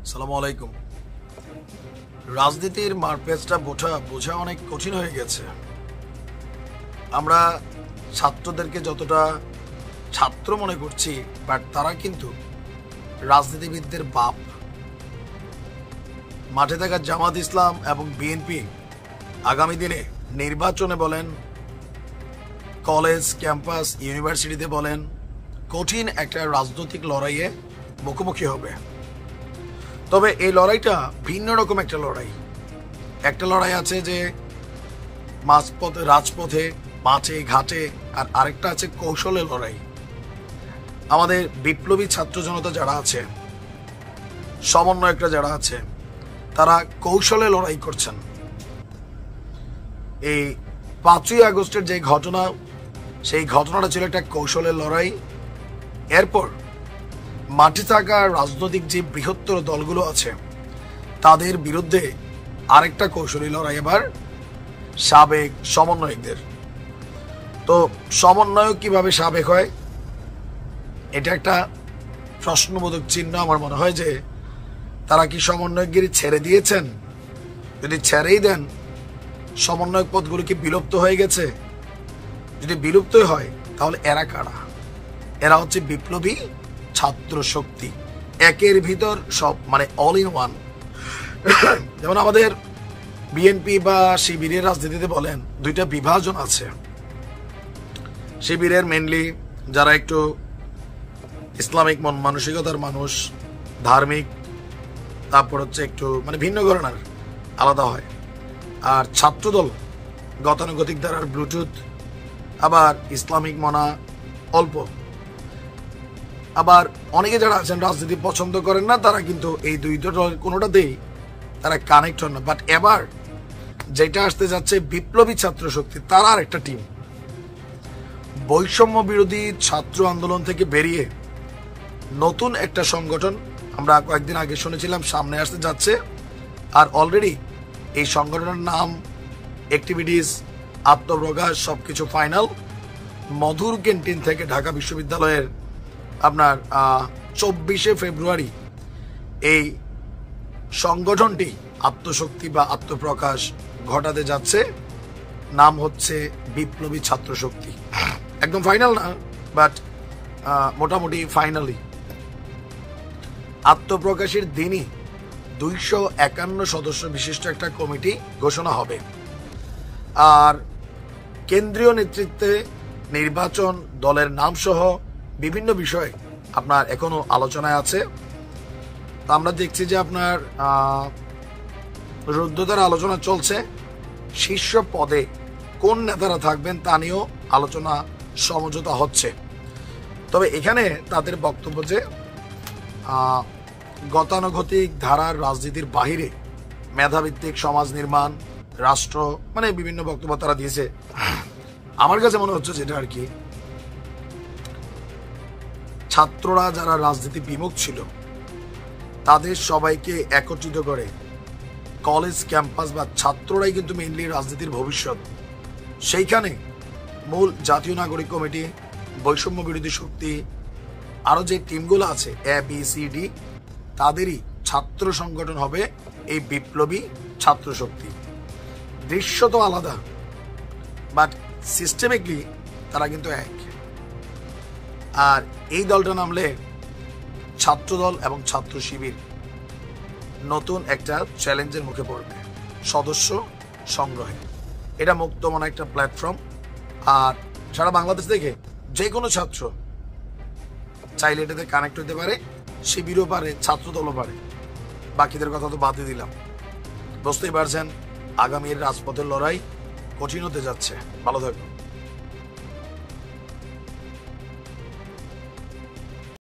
আসসালামু আলাইকুম। রাজনীতির মারপ্যাচটা বোঝা অনেক কঠিন হয়ে গেছে। আমরা ছাত্রদেরকে যতটা ছাত্র মনে করছি, বাট তারা কিন্তু রাজনীতিবিদদের বাপ। মাঠে থাকা জামাত ইসলাম এবং বিএনপি আগামী দিনে নির্বাচনে বলেন, কলেজ ক্যাম্পাস ইউনিভার্সিটিতে বলেন, কঠিন একটা রাজনৈতিক লড়াইয়ে মুখোমুখি হবে। তবে এই লড়াইটা ভিন্ন রকম একটা লড়াই। একটা লড়াই আছে যে মাঝপথে, রাজপথে, মাঠে ঘাটে, আর আরেকটা আছে কৌশলের লড়াই। আমাদের বিপ্লবী ছাত্র জনতা যারা আছে, সমন্বয়করা যারা আছে, তারা কৌশলে লড়াই করছেন। এই 5ই আগস্টের যে ঘটনা, সেই ঘটনাটা ছিল একটা কৌশলের লড়াই। এরপর মাঠে থাকা রাজনৈতিক যে বৃহত্তর দলগুলো আছে, তাদের বিরুদ্ধে আরেকটা কৌশলী লড়াই এবার সাবেক সমন্বয়কদের। তো সমন্বয়ক কিভাবে সাবেক হয়, এটা একটা প্রশ্নবোধক চিহ্ন। আমার মনে হয় যে তারা কি সমন্বয়কগিরি ছেড়ে দিয়েছেন? যদি ছেড়েই দেন, সমন্বয়ক পদগুলো কি বিলুপ্ত হয়ে গেছে? যদি বিলুপ্তই হয়, তাহলে এরা কারা? এরা হচ্ছে বিপ্লবী ছাত্র শক্তি, একের ভিতর সব, মানে অল ইন ওয়ান। যেমন আমাদের বিএনপি বা শিবিরের রাজনীতিতে বলেন, দুইটা বিভাজন আছে। শিবিরের মেনলি যারা একটু ইসলামিক মন মানসিকতার মানুষ, ধার্মিক, তারপর হচ্ছে একটু মানে ভিন্ন ধরনের, আলাদা হয়। আর ছাত্রদল গতানুগতিক ধারার ব্লুটুথ, আবার ইসলামিক মনা অল্প। আবার অনেকে যারা আছেন রাজনীতি পছন্দ করেন না, তারা কিন্তু এই দুই দলের কোনোটাতেই তারা কানেক্ট হন না। বাট এবার যেটা আসতে যাচ্ছে, বিপ্লবী ছাত্র শক্তি, তারা আর একটা টিম। বৈষম্য বিরোধী ছাত্র আন্দোলন থেকে বেরিয়ে নতুন একটা সংগঠন আমরা কয়েকদিন আগে শুনেছিলাম সামনে আসতে যাচ্ছে। আর অলরেডি এই সংগঠনের নাম, অ্যাক্টিভিটিস, আত্মপ্রকাশ সবকিছু ফাইনাল। মধুর ক্যান্টিন থেকে ঢাকা বিশ্ববিদ্যালয়ের আপনার 24শে ফেব্রুয়ারি এই সংগঠনটি আত্মশক্তি বা আত্মপ্রকাশ ঘটাতে যাচ্ছে। নাম হচ্ছে বিপ্লবী ছাত্র শক্তি। একদম ফাইনাল না, বাট মোটামুটি ফাইনালি। আত্মপ্রকাশের দিনই 251 সদস্য বিশিষ্ট একটা কমিটি ঘোষণা হবে। আর কেন্দ্রীয় নেতৃত্বে নির্বাচন, দলের নাম সহ বিভিন্ন বিষয় আপনার এখনো আলোচনায় আছে। তো আমরা দেখছি যে আপনার রুদ্ধতার আলোচনা চলছে। শীর্ষ পদে কোন নেতারা থাকবেন তা নিয়েও আলোচনা সমঝোতা হচ্ছে। তবে এখানে তাদের বক্তব্য যে গতানুগতিক ধারার রাজনীতির বাহিরে মেধাভিত্তিক সমাজ নির্মাণ, রাষ্ট্র, মানে বিভিন্ন বক্তব্য তারা দিয়েছে। আমার কাছে মনে হচ্ছে যেটা আর কি, ছাত্ররা যারা রাজনীতি বিমুখ ছিল, তাদের সবাইকে একত্রিত করে কলেজ ক্যাম্পাস বা ছাত্ররাই কিন্তু মেইনলি রাজনীতির ভবিষ্যৎ। সেইখানে মূল জাতীয় নাগরিক কমিটি, বৈষম্য বিরোধী শক্তি, আরো যে টিমগুলো আছে ABCD, তাদেরই ছাত্র সংগঠন হবে এই বিপ্লবী ছাত্র শক্তি। দৃশ্য তো আলাদা, বাট সিস্টেমিকলি তারা কিন্তু এক। আর এই দলটা নামলে ছাত্রদল এবং ছাত্র শিবির নতুন একটা চ্যালেঞ্জের মুখে পড়বে সদস্য সংগ্রহে। এটা মুক্তমনা একটা প্ল্যাটফর্ম। আর সারা বাংলাদেশ থেকে যে কোনো ছাত্র চাইলে এটাতে কানেক্ট হতে পারে। শিবিরও পারে, ছাত্রদলও পারে। বাকিদের কথা তো বাদই দিলাম। বুঝতেই পারছেন আগামীর রাজপথের লড়াই কঠিন হতে যাচ্ছে। ভালো থাকুন।